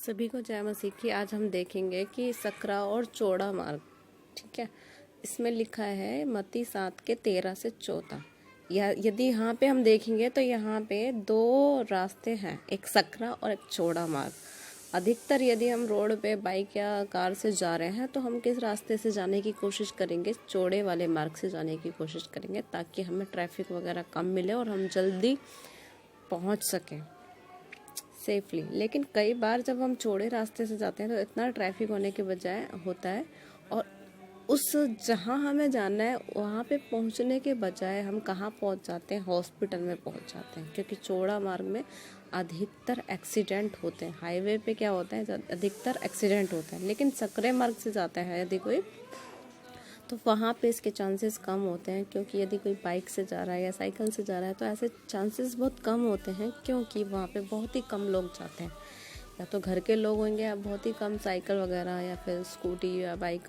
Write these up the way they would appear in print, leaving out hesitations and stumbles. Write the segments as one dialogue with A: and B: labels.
A: सभी को जय मसीह की। आज हम देखेंगे कि सकरा और चौड़ा मार्ग। ठीक है, इसमें लिखा है मत्ती 7:13-14। या यदि यहाँ पे हम देखेंगे तो यहाँ पे दो रास्ते हैं, एक सकरा और एक चौड़ा मार्ग। अधिकतर यदि हम रोड पे बाइक या कार से जा रहे हैं तो हम किस रास्ते से जाने की कोशिश करेंगे? चौड़े वाले मार्ग से जाने की कोशिश करेंगे, ताकि हमें ट्रैफिक वगैरह कम मिले और हम जल्दी पहुँच सकें सेफली। लेकिन कई बार जब हम चौड़े रास्ते से जाते हैं तो इतना ट्रैफिक होने के बजाय होता है, और उस जहाँ हमें जाना है वहाँ पे पहुँचने के बजाय हम कहाँ पहुँच जाते हैं? हॉस्पिटल में पहुँच जाते हैं, क्योंकि चौड़ा मार्ग में अधिकतर एक्सीडेंट होते हैं। हाईवे पे क्या होता है, अधिकतर एक्सीडेंट होता है। लेकिन सकरे मार्ग से जाता है यदि कोई, तो वहाँ पे इसके चांसेस कम होते हैं, क्योंकि यदि कोई बाइक से जा रहा है या साइकिल से जा रहा है तो ऐसे चांसेस बहुत कम होते हैं, क्योंकि वहाँ पे बहुत ही कम लोग जाते हैं। या तो घर के लोग होंगे या बहुत ही कम साइकिल वगैरह या फिर स्कूटी या बाइक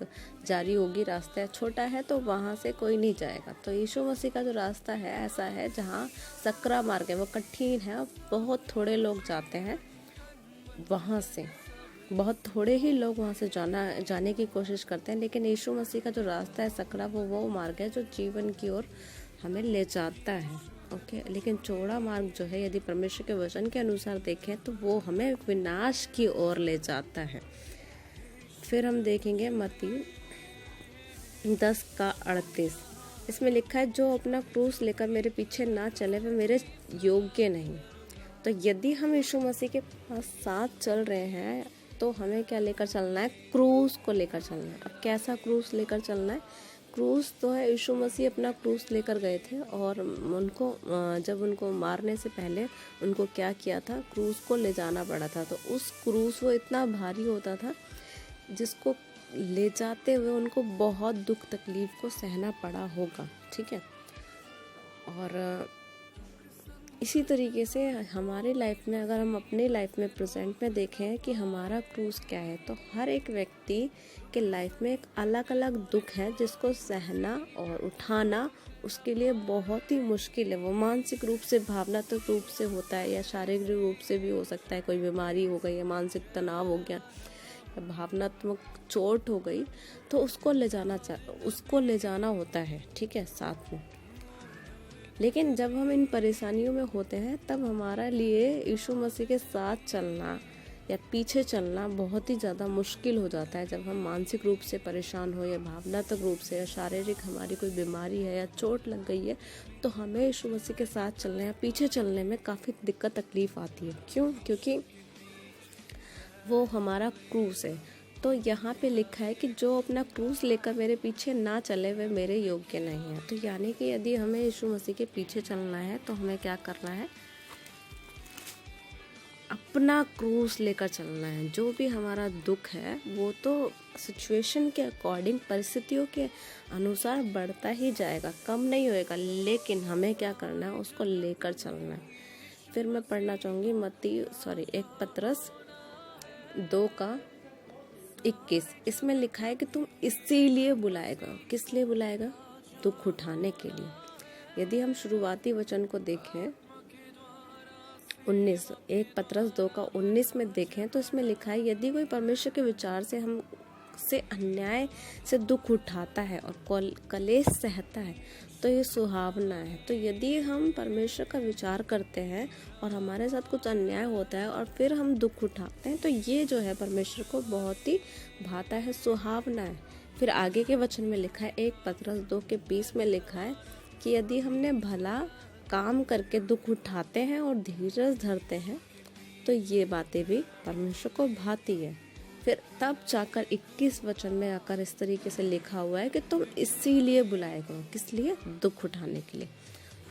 A: जा रही होगी। रास्ता छोटा है तो वहाँ से कोई नहीं जाएगा। तो यीशु मसीह का जो रास्ता है ऐसा है, जहाँ सकरा मार्ग है वो कठिन है और बहुत थोड़े लोग जाते हैं। वहाँ से बहुत थोड़े ही लोग वहाँ से जाने की कोशिश करते हैं। लेकिन यीशु मसीह का जो रास्ता है सकरा, वो मार्ग है जो जीवन की ओर हमें ले जाता है। ओके, लेकिन चौड़ा मार्ग जो है, यदि परमेश्वर के वचन के अनुसार देखें तो वो हमें विनाश की ओर ले जाता है। फिर हम देखेंगे मत्ती 10:38। इसमें लिखा है, जो अपना क्रूस लेकर मेरे पीछे ना चले वह मेरे योग्य नहीं। तो यदि हम यीशु मसीह के पास साथ चल रहे हैं तो हमें क्या लेकर चलना है? क्रूस को लेकर चलना है। अब कैसा क्रूस लेकर चलना है? क्रूस तो है, यीशु मसीह अपना क्रूस लेकर गए थे, और उनको जब उनको मारने से पहले उनको क्या किया था? क्रूस को ले जाना पड़ा था। तो उस क्रूस वो इतना भारी होता था जिसको ले जाते हुए उनको बहुत दुख तकलीफ को सहना पड़ा होगा। ठीक है, और इसी तरीके से हमारे लाइफ में, अगर हम अपनी लाइफ में प्रेजेंट में देखें कि हमारा क्रूस क्या है, तो हर एक व्यक्ति के लाइफ में एक अलग अलग दुख है जिसको सहना और उठाना उसके लिए बहुत ही मुश्किल है। वो मानसिक रूप से, भावनात्मक रूप से होता है, या शारीरिक रूप से भी हो सकता है। कोई बीमारी हो गई, या मानसिक तनाव हो गया, या भावनात्मक चोट हो गई, तो उसको ले जाना होता है। ठीक है, साथ में। लेकिन जब हम इन परेशानियों में होते हैं तब हमारे लिए यीशु मसीह के साथ चलना या पीछे चलना बहुत ही ज़्यादा मुश्किल हो जाता है। जब हम मानसिक रूप से परेशान हो, या भावनात्मक रूप से, या शारीरिक हमारी कोई बीमारी है या चोट लग गई है, तो हमें यीशु मसीह के साथ चलने या पीछे चलने में काफ़ी दिक्कत तकलीफ आती है। क्यों? क्योंकि वो हमारा क्रूस है। तो यहाँ पे लिखा है कि जो अपना क्रूस लेकर मेरे पीछे ना चले वे मेरे योग्य नहीं है। तो यानी कि यदि हमें यीशु मसीह के पीछे चलना है तो हमें क्या करना है? अपना क्रूस लेकर चलना है। जो भी हमारा दुख है वो तो सिचुएशन के अकॉर्डिंग, परिस्थितियों के अनुसार बढ़ता ही जाएगा, कम नहीं होएगा। लेकिन हमें क्या करना है? उसको लेकर चलना है। फिर मैं पढ़ना चाहूँगी 1 पतरस 2:21। इसमें लिखा है कि तुम इसीलिए बुलाएगा। किस लिए बुलाएगा? दुख उठाने के लिए। यदि हम शुरुआती वचन को देखें 1 पतरस 2:19 में देखें तो इसमें लिखा है, यदि कोई परमेश्वर के विचार से हमसे अन्याय से दुख उठाता है और कलेश सहता है तो ये सुहावना है। तो यदि हम परमेश्वर का विचार करते हैं और हमारे साथ कुछ अन्याय होता है और फिर हम दुख उठाते हैं, तो ये जो है परमेश्वर को बहुत ही भाता है, सुहावना है। फिर आगे के वचन में लिखा है 1 पतरस 2:20 में लिखा है कि यदि हमने भला काम करके दुख उठाते हैं और धीरज धरते हैं तो ये बातें भी परमेश्वर को भाती है। फिर तब जाकर 21 वचन में आकर इस तरीके से लिखा हुआ है कि तुम इसीलिए बुलाए गए। किस लिए? दुख उठाने के लिए।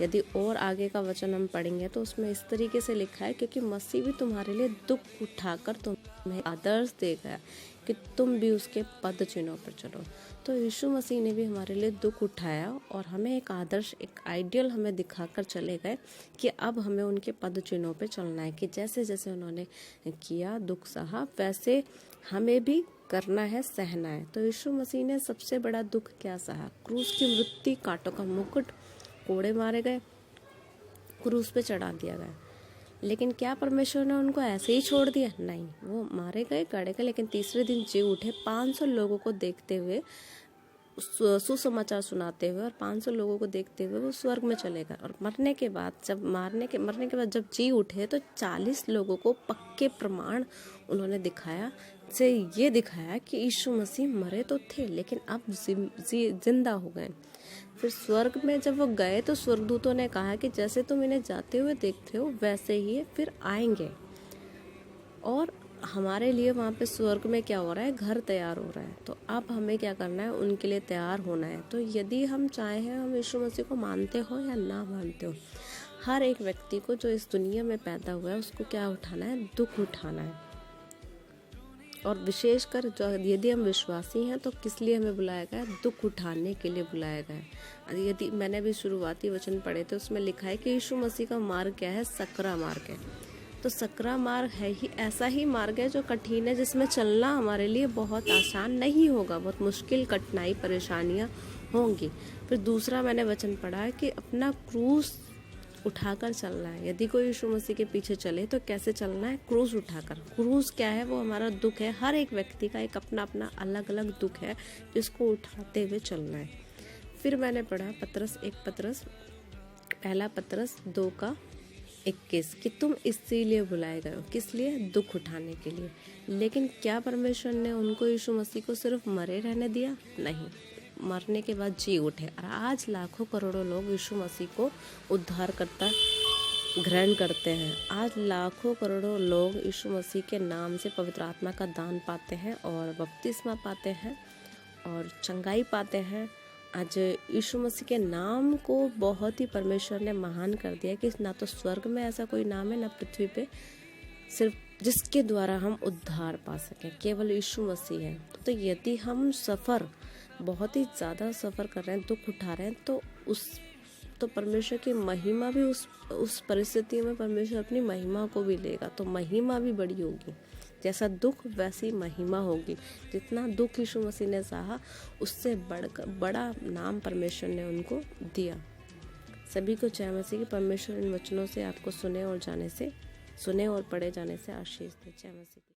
A: यदि और आगे का वचन हम पढ़ेंगे तो उसमें इस तरीके से लिखा है, क्योंकि मसीह भी तुम्हारे लिए दुख उठाकर तुम्हें आदर्श दे गया कि तुम भी उसके पद चिन्हों पर चलो। तो यीशु मसीह ने भी हमारे लिए दुख उठाया और हमें एक आदर्श, एक आइडियल हमें दिखाकर चले गए कि अब हमें उनके पद चिन्हों पर चलना है, कि जैसे जैसे उन्होंने किया, दुख सहा, वैसे हमें भी करना है, सहना है। तो यीशु मसीह ने सबसे बड़ा दुख क्या सहा? क्रूस की मृत्यु, कांटों का मुकुट, कोड़े मारे गए, क्रूस पे चढ़ा दिया गया। लेकिन क्या परमेश्वर ने उनको ऐसे ही छोड़ दिया? नहीं, वो मारे गए, गड़े गए, लेकिन तीसरे दिन जी उठे 500 लोगों को देखते हुए, सुसमाचार सुनाते हुए, और 500 लोगों को देखते हुए वो स्वर्ग में चले गए। और मरने के बाद जब जी उठे तो 40 लोगों को पक्के प्रमाण उन्होंने ये दिखाया कि यीशु मसीह मरे तो थे लेकिन अब जिंदा हो गए। फिर स्वर्ग में जब वो गए तो स्वर्गदूतों ने कहा कि जैसे तुम इन्हें जाते हुए देखते हो वैसे ही फिर आएंगे। और हमारे लिए वहाँ पे स्वर्ग में क्या हो रहा है? घर तैयार हो रहा है। तो अब हमें क्या करना है? उनके लिए तैयार होना है। तो यदि हम चाहें, हम यीशु मसीह को मानते हो या ना मानते हो, हर एक व्यक्ति को जो इस दुनिया में पैदा हुआ है उसको क्या उठाना है? दुख उठाना है। और विशेषकर जो यदि हम विश्वासी हैं तो किस लिए हमें बुलाया गया है? दुख उठाने के लिए बुलाया गया है। यदि मैंने भी शुरुआती वचन पढ़े थे, उसमें लिखा है कि यीशु मसीह का मार्ग क्या है? सकरा मार्ग है। तो सकरा मार्ग है ही ऐसा ही मार्ग है जो कठिन है, जिसमें चलना हमारे लिए बहुत आसान नहीं होगा, बहुत मुश्किल, कठिनाई, परेशानियां होंगी। फिर दूसरा मैंने वचन पढ़ा है कि अपना क्रूस उठाकर चलना है। यदि कोई यीशु मसीह के पीछे चले तो कैसे चलना है? क्रूस उठाकर। क्रूस क्या है? वो हमारा दुख है। हर एक व्यक्ति का एक अपना अपना अलग अलग दुख है जिसको उठाते हुए चलना है। फिर मैंने पढ़ा पहला पतरस 2:21 कि तुम इसीलिए बुलाए गए हो। किस लिए? दुख उठाने के लिए। लेकिन क्या परमेश्वर ने उनको, यीशु मसीह को, सिर्फ मरे रहने दिया? नहीं, मरने के बाद जी उठे। और आज लाखों करोड़ों लोग यीशु मसीह को उद्धारकर्ता ग्रहण करते हैं। आज लाखों करोड़ों लोग यीशु मसीह के नाम से पवित्र आत्मा का दान पाते हैं और बपतिस्मा पाते हैं और चंगाई पाते हैं। आज यीशु मसीह के नाम को बहुत ही परमेश्वर ने महान कर दिया कि ना तो स्वर्ग में ऐसा कोई नाम है, ना पृथ्वी पे, सिर्फ जिसके द्वारा हम उद्धार पा सकें, केवल यीशु मसीह है। तो यदि हम बहुत ही ज़्यादा सफ़र कर रहे हैं, दुख उठा रहे हैं, तो परमेश्वर की महिमा भी उस परिस्थिति में परमेश्वर अपनी महिमा को भी लेगा। तो महिमा भी बड़ी होगी। जैसा दुख वैसी महिमा होगी। जितना दुख यीशु मसीह ने सहा उससे बड़ा नाम परमेश्वर ने उनको दिया। सभी को जय मसीह की। परमेश्वर इन वचनों से आपको सुने और पढ़े जाने से आशीष दे। जय मसीह की।